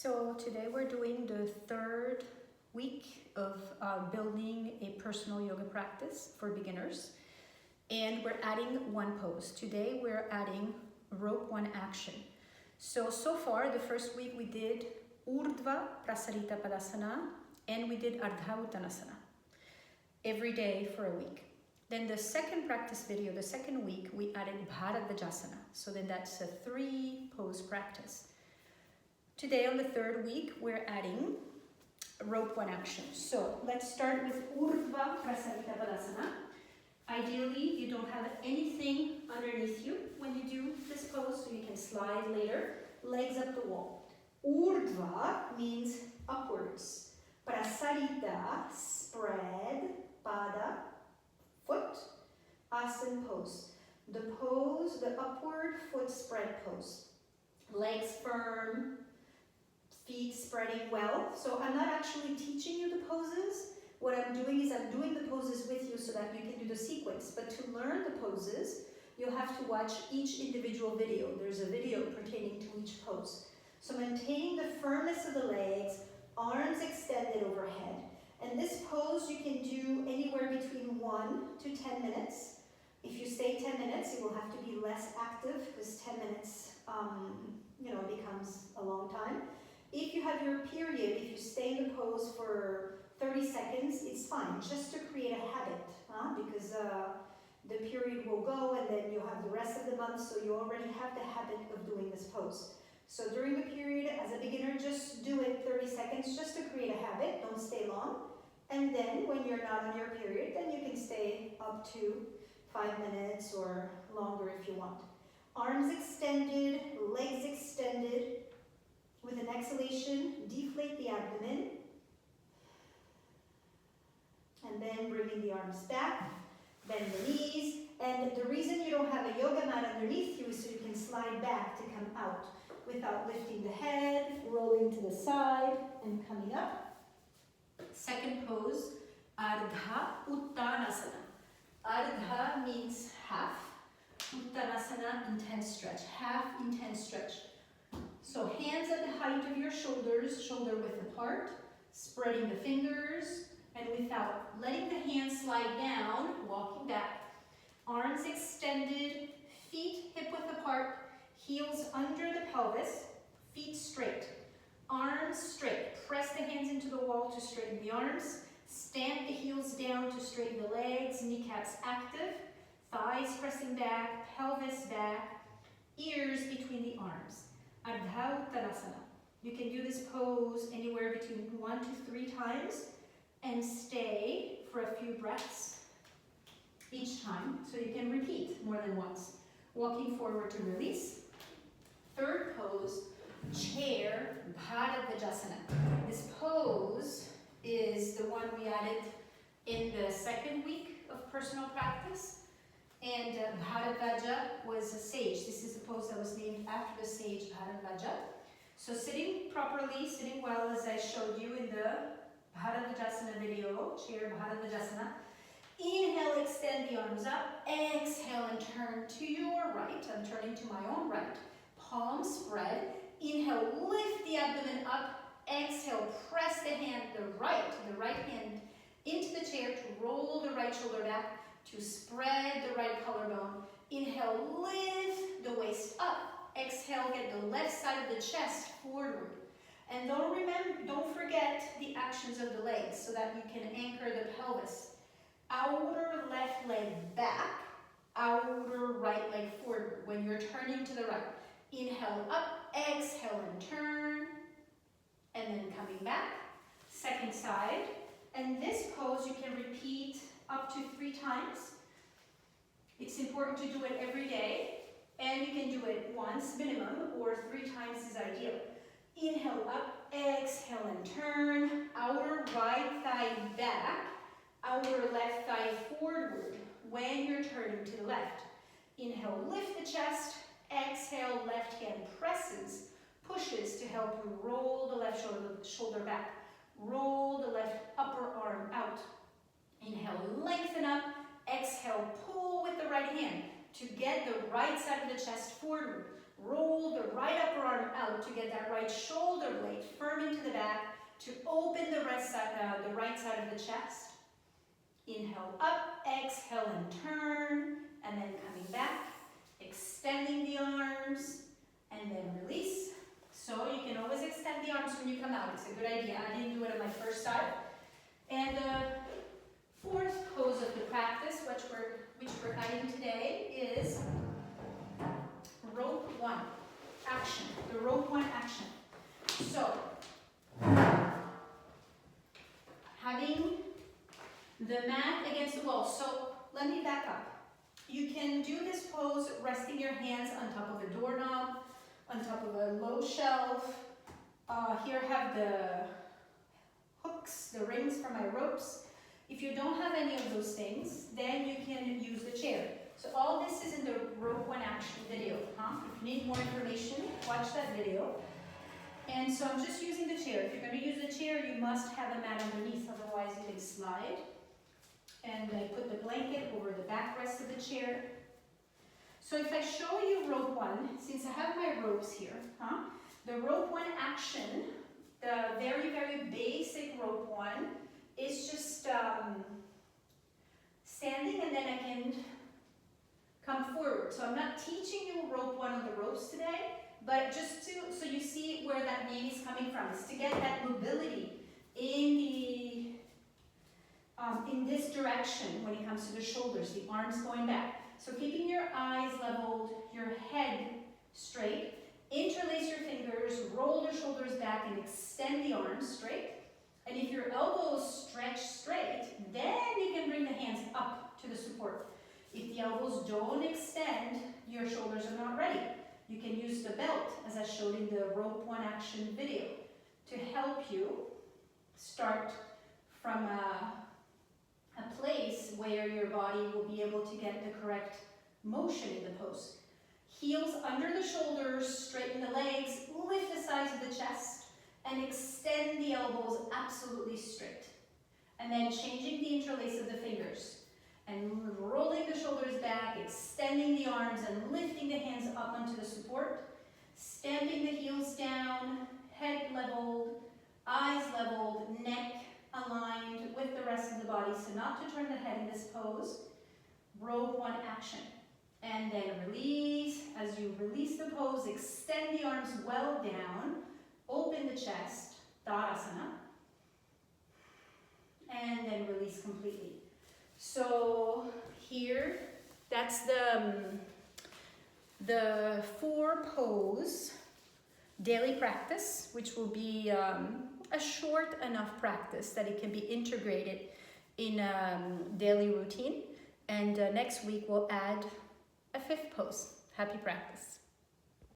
So today we're doing the third week of building a personal yoga practice for beginners, and we're adding one pose. Today we're adding rope one action. So far the first week we did Urdhva Prasārita Padāsana and we did Ardha Uttanāsana every day for a week. Then the second practice video, the second week, we added Bharadvajāsana. So then that's a 3 pose practice. Today on the third week, we're adding rope one action. So let's start with Urdhva Prasārita Padāsana. Ideally, you don't have anything underneath you when you do this pose, so you can slide later, legs up the wall. Urdhva means upwards. Prasārita, spread, pada, foot, asana pose. The pose, the upward foot spread pose. Legs firm, feet spreading well. So I'm not actually teaching you the poses. What I'm doing is I'm doing the poses with you so that you can do the sequence. But to learn the poses, you'll have to watch each individual video. There's a video pertaining to each pose. So maintaining the firmness of the legs, arms extended overhead. And this pose you can do anywhere between 1 to 10 minutes. If you stay 10 minutes, it will have to be less active because 10 minutes, becomes a long time. If you have your period, if you stay in the pose for 30 seconds, it's fine, just to create a habit, because the period will go and then you have the rest of the month, so you already have the habit of doing this pose. So during the period, as a beginner, just do it 30 seconds just to create a habit, don't stay long. And then when you're not on your period, then you can stay up to 5 minutes or longer if you want. Arms extended, legs extended. With an exhalation, deflate the abdomen. And then bringing the arms back, bend the knees. And the reason you don't have a yoga mat underneath you is so you can slide back to come out without lifting the head, rolling to the side, and coming up. Second pose, Ardha Uttanāsana. Ardha means half. Uttanāsana, intense stretch. Half intense stretch. So hands at the height of your shoulders, shoulder width apart, spreading the fingers, and without letting the hands slide down, walking back. Arms extended, feet hip width apart, heels under the pelvis, feet straight. Arms straight. Press the hands into the wall to straighten the arms. Stamp the heels down to straighten the legs, kneecaps active, thighs pressing back, pelvis back, ears between the arms. Ardha Uttanāsana. You can do this pose anywhere between 1 to 3 times and stay for a few breaths each time, so you can repeat more than once. Walking forward to release. Third pose, chair Bharadvajāsana. This pose is the one we added in the second week of personal practice. And Bharadvaja was a sage. This is a pose that was named after the sage Bharadvaja. So sitting properly, sitting well as I showed you in the Bharadvajāsana video, chair Bharadvajāsana. Inhale, extend the arms up. Exhale and turn to your right. I'm turning to my own right. Palms spread. Inhale, lift the abdomen up. Exhale, press the right hand into the chair to roll the right shoulder back, to spread the right collarbone. Inhale, lift the waist up. Exhale, get the left side of the chest forward. And don't forget the actions of the legs so that you can anchor the pelvis. Outer left leg back, outer right leg forward when you're turning to the right. Inhale up, exhale and turn, and then coming back. Second side. And this pose you can repeat up to 3 times. It's important to do it every day, and you can do it once minimum, or 3 times is ideal. Inhale up, exhale and turn, outer right thigh back, outer left thigh forward when you're turning to the left. Inhale, lift the chest, exhale, left hand presses, pushes to help you roll the left shoulder back. Roll the left upper arm out. Inhale, lengthen up. Exhale, pull with the right hand to get the right side of the chest forward. Roll the right upper arm out to get that right shoulder blade firm into the back to open the right side of the chest. Inhale up, exhale and turn, and then coming back, extending the arms, and then release. So you can always extend the arms when you come out. It's a good idea. I didn't do it on my first time. And the fourth pose of the practice, which we're guiding today, is rope one action. The rope one action. So, having the mat against the wall. So let me back up. You can do this pose resting your hands on top of a doorknob, on top of a low shelf. Here I have the hooks, the rings for my ropes. If you don't have any of those things, then you can use the chair. So all this is in the rope one action video. If you need more information, watch that video. And so I'm just using the chair. If you're going to use the chair, you must have a mat underneath, otherwise you can slide. And I put the blanket over the backrest of the chair. So if I show you rope one, since I have my ropes here, the rope one action, the very, very basic rope one, is just standing and then I can come forward. So I'm not teaching you rope one on the ropes today, but just so you see where that name is coming from. It's to get that mobility in this direction when it comes to the shoulders, the arms going back. So keeping your eyes leveled, your head straight, interlace your fingers, roll your shoulders back and extend the arms straight. And if your elbows stretch straight, then you can bring the hands up to the support. If the elbows don't extend, your shoulders are not ready. You can use the belt, as I showed in the rope one action video, to help you start from a place where your body will be able to get the correct motion in the pose. Heels under the shoulders, straighten the legs, lift the sides of the chest, and extend the elbows absolutely straight. And then changing the interlace of the fingers. And rolling the shoulders back, extending the arms and lifting the hands up onto the support. Stamping the heels down, head leveled, eyes leveled, neck aligned with the rest of the body. So not to turn the head in this pose. Rope one action. And then release. As you release the pose, extend the arms well down. Open the chest, Tadasana. And then release completely. So here, that's the 4 pose daily practice, which will be a short enough practice that it can be integrated in a daily routine. And next week we'll add a 5th pose. Happy practice.